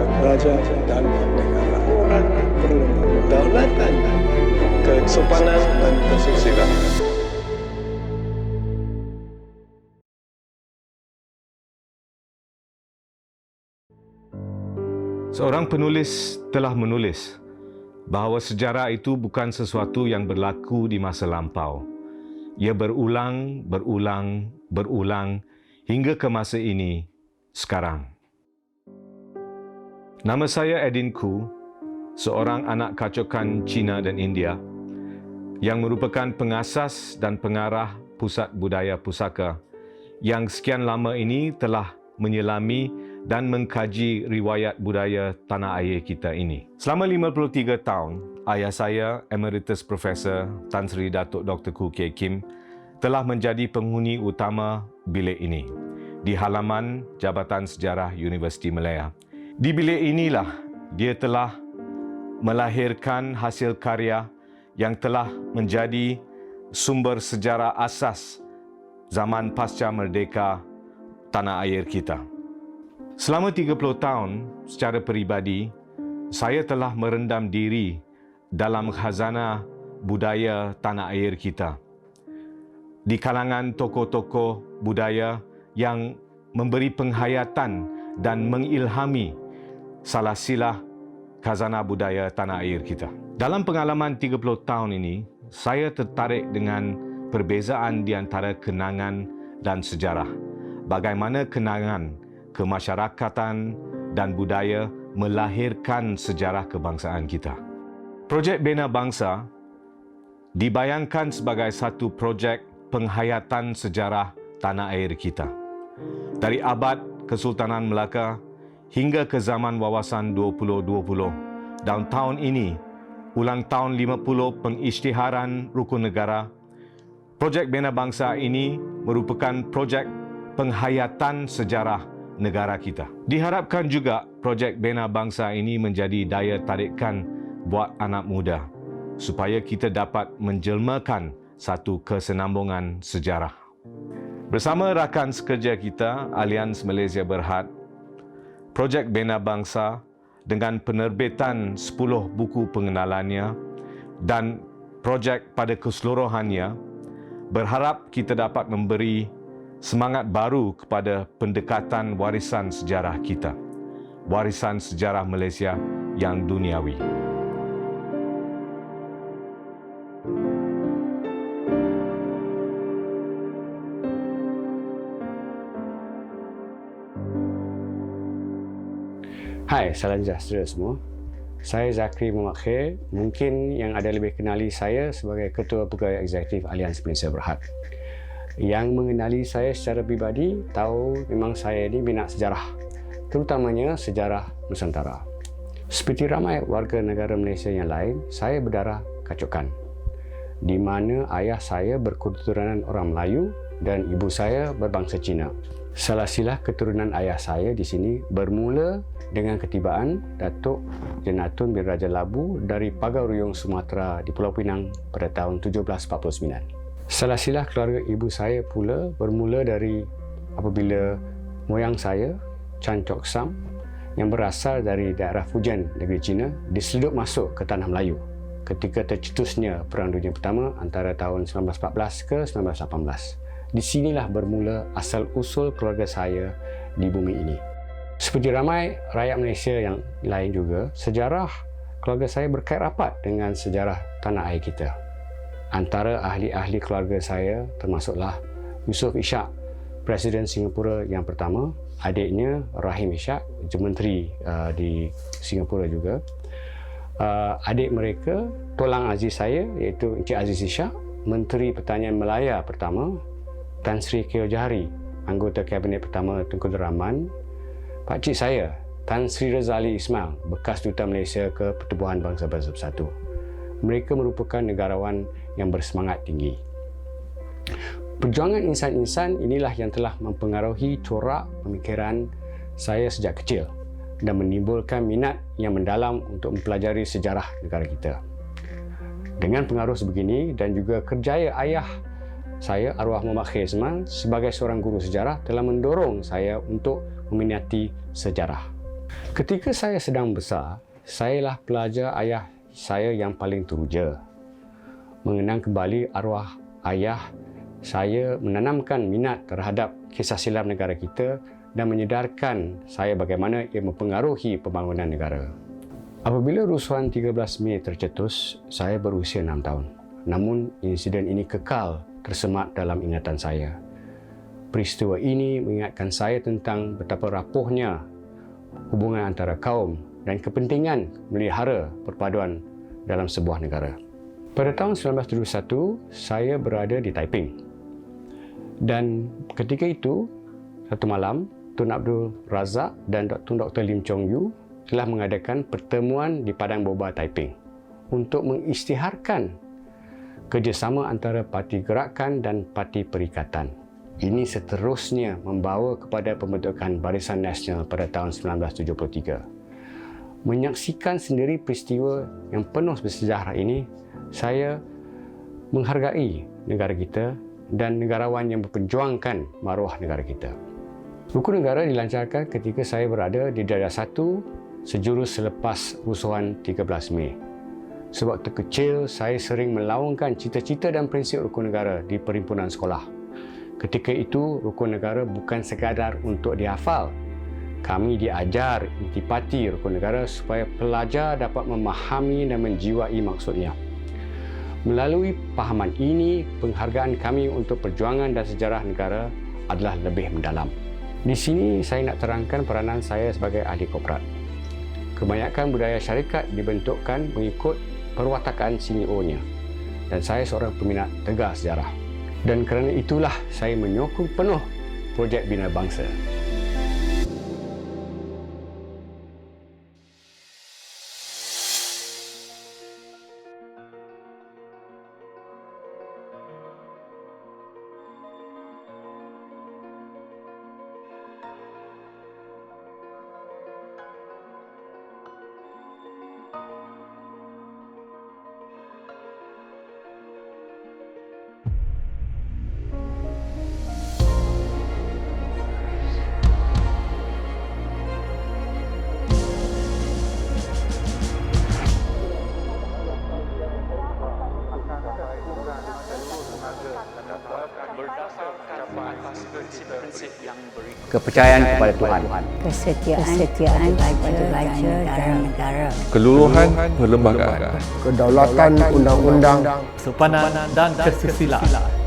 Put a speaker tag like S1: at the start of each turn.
S1: raja dan negara. Orang perlu kedaulatan, kesopanan dan kesusilaan.
S2: Seorang penulis telah menulis bahawa sejarah itu bukan sesuatu yang berlaku di masa lampau. Ia berulang hingga ke masa ini, sekarang. Nama saya Edin Khoo, seorang anak kacokan Cina dan India yang merupakan pengasas dan pengarah Pusat Budaya Pusaka yang sekian lama ini telah menyelami dan mengkaji riwayat budaya tanah air kita ini. Selama 53 tahun, ayah saya, Emeritus Profesor Tan Sri Datuk Dr. Khoo Kay Kim, telah menjadi penghuni utama bilik ini di halaman Jabatan Sejarah Universiti Malaya. Di bilik inilah dia telah melahirkan hasil karya yang telah menjadi sumber sejarah asas zaman pasca merdeka tanah air kita. Selama 30 tahun, secara peribadi, saya telah merendam diri dalam khazanah budaya tanah air kita. Di kalangan tokoh-tokoh budaya yang memberi penghayatan dan mengilhami salah silah khazanah budaya tanah air kita. Dalam pengalaman 30 tahun ini, saya tertarik dengan perbezaan di antara kenangan dan sejarah. Bagaimana kenangan, kemasyarakatan dan budaya melahirkan sejarah kebangsaan kita. Projek Bina Bangsa dibayangkan sebagai satu projek penghayatan sejarah tanah air kita. Dari abad Kesultanan Melaka hingga ke zaman wawasan 2020 dan tahun ini, ulang tahun 50 pengisytiharan rukun negara, projek Bina Bangsa ini merupakan projek penghayatan sejarah negara kita. Diharapkan juga projek Bina Bangsa ini menjadi daya tarikan buat anak muda supaya kita dapat menjelmakan satu kesenambungan sejarah. Bersama rakan sekerja kita, Alians Malaysia Berhad, projek Bina Bangsa dengan penerbitan 10 buku pengenalannya dan projek pada keseluruhannya berharap kita dapat memberi semangat baru kepada pendekatan warisan sejarah kita, warisan sejarah Malaysia yang duniawi.
S3: Hai, salam sejahtera semua. Saya Zakri Muhammad Khair, mungkin yang ada lebih kenali saya sebagai Ketua Pegawai Eksekutif Alians Malaysia Berhad. Yang mengenali saya secara pribadi tahu memang saya ini minat sejarah, terutamanya sejarah Nusantara. Seperti ramai warga negara Malaysia yang lain, saya berdarah kacokan, di mana ayah saya berketurunan orang Melayu dan ibu saya berbangsa Cina. Salah silah keturunan ayah saya di sini bermula dengan ketibaan Datuk Jenatun bin Raja Labu dari Pagar Ruyung Sumatera di Pulau Pinang pada tahun 1749. Salah silah keluarga ibu saya pula bermula dari apabila moyang saya, Chan Chok Sam, yang berasal dari daerah Fujian, negeri China, diseludup masuk ke Tanah Melayu ketika tercetusnya Perang Dunia Pertama antara tahun 1914 ke 1918. Di sinilah bermula asal-usul keluarga saya di bumi ini. Seperti ramai rakyat Malaysia yang lain juga, sejarah keluarga saya berkait rapat dengan sejarah tanah air kita. Antara ahli-ahli keluarga saya termasuklah Yusof Ishak, Presiden Singapura yang pertama, adiknya Rahim Ishak, Menteri di Singapura juga. Adik mereka, tulang aziz saya iaitu Encik Aziz Ishak, Menteri Pertanian Melaya pertama, Tan Sri Keo Jahari, anggota Kabinet pertama Tengku Abdul Rahman, pakcik saya, Tan Sri Razali Ismail, bekas Duta Malaysia ke Pertubuhan Bangsa-Bangsa Bersatu. Mereka merupakan negarawan yang bersemangat tinggi. Perjuangan insan-insan inilah yang telah mempengaruhi corak pemikiran saya sejak kecil dan menimbulkan minat yang mendalam untuk mempelajari sejarah negara kita. Dengan pengaruh sebegini dan juga kerjaya ayah saya, arwah Muhammad Khair Ismail, sebagai seorang guru sejarah telah mendorong saya untuk meminati sejarah. Ketika saya sedang besar, sayalah pelajar ayah saya yang paling teruja. Mengenang kembali arwah ayah, saya menanamkan minat terhadap kisah silam negara kita dan menyedarkan saya bagaimana ia mempengaruhi pembangunan negara. Apabila rusuhan 13 Mei tercetus, saya berusia 6 tahun. Namun, insiden ini kekal tersemat dalam ingatan saya. Peristiwa ini mengingatkan saya tentang betapa rapuhnya hubungan antara kaum dan kepentingan melihara perpaduan dalam sebuah negara. Pada tahun 1971, saya berada di Taiping. Dan ketika itu, satu malam, Tun Abdul Razak dan Tun Dr. Lim Chong Yu telah mengadakan pertemuan di Padang Boba Taiping untuk mengisytiharkan kerjasama antara Parti Gerakan dan Parti Perikatan. Ini seterusnya membawa kepada pembentukan Barisan Nasional pada tahun 1973. Menyaksikan sendiri peristiwa yang penuh bersejarah ini, saya menghargai negara kita dan negarawan yang memperjuangkan maruah negara kita. Rukun negara dilancarkan ketika saya berada di Darjah 1 sejurus selepas rusuhan 13 Mei. Sewaktu kecil, saya sering melaungkan cita-cita dan prinsip rukun negara di perhimpunan sekolah. Ketika itu, rukun negara bukan sekadar untuk dihafal. Kami diajar intipati rukun negara supaya pelajar dapat memahami dan menjiwai maksudnya. Melalui pahaman ini, penghargaan kami untuk perjuangan dan sejarah negara adalah lebih mendalam. Di sini saya nak terangkan peranan saya sebagai ahli korporat. Kebanyakan budaya syarikat dibentukkan mengikut perwatakan CEO-nya dan saya seorang peminat tegar sejarah. Dan kerana itulah saya menyokong penuh projek Bina Bangsa.
S4: Kepercayaan kepada Tuhan,
S5: kesetiaan kepada raja dan negara,
S6: keluluhan perlembagaan,
S7: kedaulatan undang-undang,
S8: kesopanan dan kesusilaan.